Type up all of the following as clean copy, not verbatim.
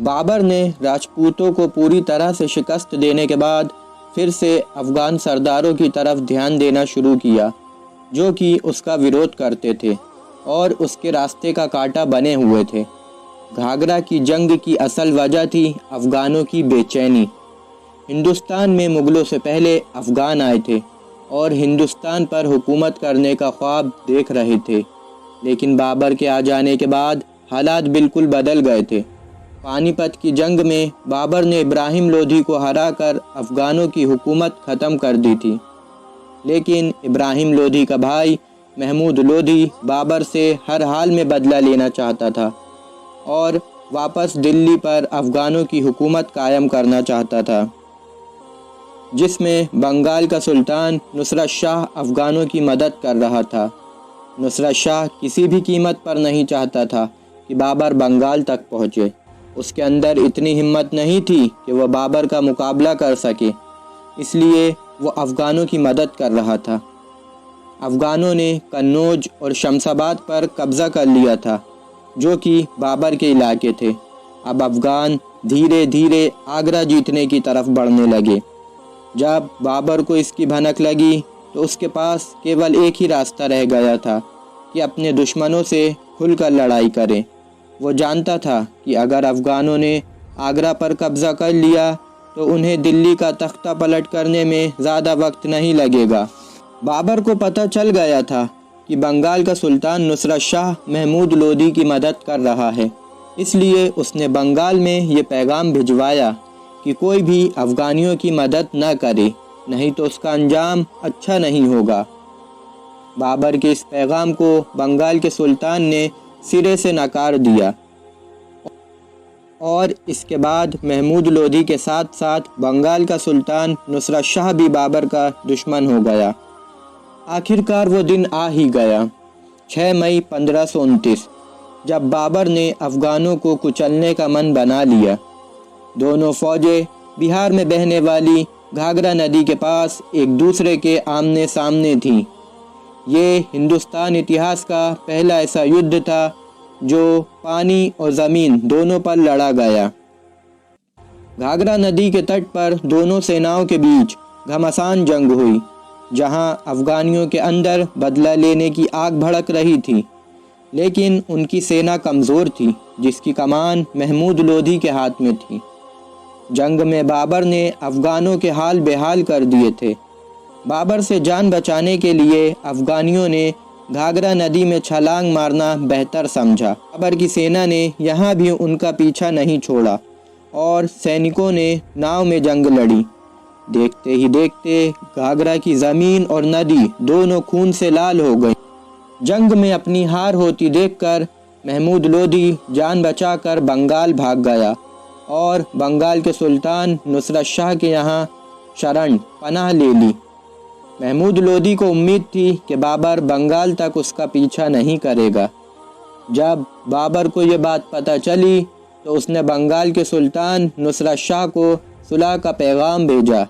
بابر نے راجپوتوں کو پوری طرح سے شکست دینے کے بعد پھر سے افغان سرداروں کی طرف دھیان دینا شروع کیا جو کہ اس کا ویرودھ کرتے تھے اور اس کے راستے کا کانٹا بنے ہوئے تھے۔ گھاگرا کی جنگ کی اصل وجہ تھی افغانوں کی بے چینی۔ ہندوستان میں مغلوں سے پہلے افغان آئے تھے اور ہندوستان پر حکومت کرنے کا خواب دیکھ رہے تھے، لیکن بابر کے آ جانے کے بعد حالات بالکل بدل گئے تھے۔ پانی پت کی جنگ میں بابر نے ابراہیم لودھی کو ہرا کر افغانوں کی حکومت ختم کر دی تھی، لیکن ابراہیم لودھی کا بھائی محمود لودھی بابر سے ہر حال میں بدلہ لینا چاہتا تھا اور واپس دلی پر افغانوں کی حکومت قائم کرنا چاہتا تھا، جس میں بنگال کا سلطان نصرت شاہ افغانوں کی مدد کر رہا تھا۔ نصرت شاہ کسی بھی قیمت پر نہیں چاہتا تھا کہ بابر بنگال تک پہنچے۔ اس کے اندر اتنی ہمت نہیں تھی کہ وہ بابر کا مقابلہ کر سکے، اس لیے وہ افغانوں کی مدد کر رہا تھا۔ افغانوں نے قنوج اور شمس آباد پر قبضہ کر لیا تھا جو کہ بابر کے علاقے تھے۔ اب افغان دھیرے دھیرے آگرہ جیتنے کی طرف بڑھنے لگے۔ جب بابر کو اس کی بھنک لگی تو اس کے پاس کیول ایک ہی راستہ رہ گیا تھا کہ اپنے دشمنوں سے کھل کر لڑائی کرے۔ وہ جانتا تھا کہ اگر افغانوں نے آگرہ پر قبضہ کر لیا تو انہیں دلی کا تختہ پلٹ کرنے میں زیادہ وقت نہیں لگے گا۔ بابر کو پتہ چل گیا تھا کہ بنگال کا سلطان نصرت شاہ محمود لودھی کی مدد کر رہا ہے، اس لیے اس نے بنگال میں یہ پیغام بھجوایا کہ کوئی بھی افغانیوں کی مدد نہ کرے، نہیں تو اس کا انجام اچھا نہیں ہوگا۔ بابر کے اس پیغام کو بنگال کے سلطان نے سرے سے نکار دیا اور اس کے بعد محمود لودھی کے ساتھ ساتھ بنگال کا سلطان نصرت شاہ بھی بابر کا دشمن ہو گیا۔ آخرکار وہ دن آ ہی گیا، 6 مئی 1529، جب بابر نے افغانوں کو کچلنے کا من بنا لیا۔ دونوں فوجیں بہار میں بہنے والی گھاگرا ندی کے پاس ایک دوسرے کے آمنے سامنے تھیں۔ یہ ہندوستان اتہاس کا پہلا ایسا یدھ تھا جو پانی اور زمین دونوں پر لڑا گیا۔ گھاگرا ندی کے تٹ پر دونوں سیناؤں کے بیچ گھمسان جنگ ہوئی، جہاں افغانیوں کے اندر بدلہ لینے کی آگ بھڑک رہی تھی، لیکن ان کی سینا کمزور تھی جس کی کمان محمود لودھی کے ہاتھ میں تھی۔ جنگ میں بابر نے افغانوں کے حال بحال کر دیے تھے۔ بابر سے جان بچانے کے لیے افغانیوں نے گھاگرا ندی میں چھلانگ مارنا بہتر سمجھا۔ بابر کی سینا نے یہاں بھی ان کا پیچھا نہیں چھوڑا اور سینکوں نے ناؤ میں جنگ لڑی۔ دیکھتے ہی دیکھتے گھاگرا کی زمین اور ندی دونوں خون سے لال ہو گئی۔ جنگ میں اپنی ہار ہوتی دیکھ کر محمود لودھی جان بچا کر بنگال بھاگ گیا اور بنگال کے سلطان نصرت شاہ کے یہاں شرن پناہ لے لی۔ محمود لودھی کو امید تھی کہ بابر بنگال تک اس کا پیچھا نہیں کرے گا۔ جب بابر کو یہ بات پتہ چلی تو اس نے بنگال کے سلطان نصرت شاہ کو صلح کا پیغام بھیجا۔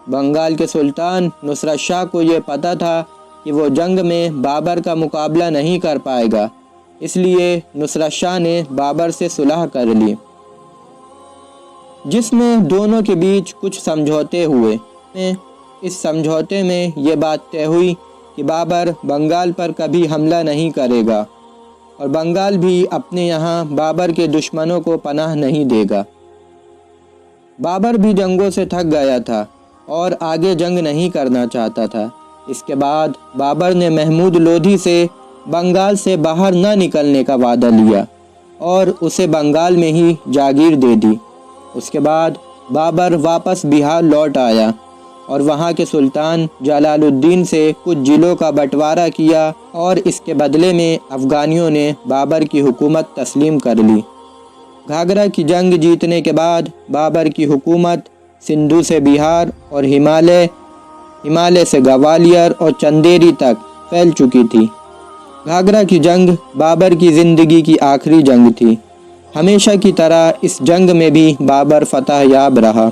بنگال کے سلطان نصرت شاہ کو یہ پتہ تھا کہ وہ جنگ میں بابر کا مقابلہ نہیں کر پائے گا، اس لیے نصرت شاہ نے بابر سے صلح کر لی، جس میں دونوں کے بیچ کچھ سمجھوتے ہوئے۔ اس سمجھوتے میں یہ بات طے ہوئی کہ بابر بنگال پر کبھی حملہ نہیں کرے گا اور بنگال بھی اپنے یہاں بابر کے دشمنوں کو پناہ نہیں دے گا۔ بابر بھی جنگوں سے تھک گیا تھا اور آگے جنگ نہیں کرنا چاہتا تھا۔ اس کے بعد بابر نے محمود لودھی سے بنگال سے باہر نہ نکلنے کا وعدہ لیا اور اسے بنگال میں ہی جاگیر دے دی۔ اس کے بعد بابر واپس بہار لوٹ آیا اور وہاں کے سلطان جلال الدین سے کچھ ضلعوں کا بٹوارا کیا اور اس کے بدلے میں افغانیوں نے بابر کی حکومت تسلیم کر لی۔ گھاگرا کی جنگ جیتنے کے بعد بابر کی حکومت سندھو سے بہار اور ہمالیہ سے گوالیار اور چندیری تک پھیل چکی تھی۔ گھاگرا کی جنگ بابر کی زندگی کی آخری جنگ تھی۔ ہمیشہ کی طرح اس جنگ میں بھی بابر فتح یاب رہا۔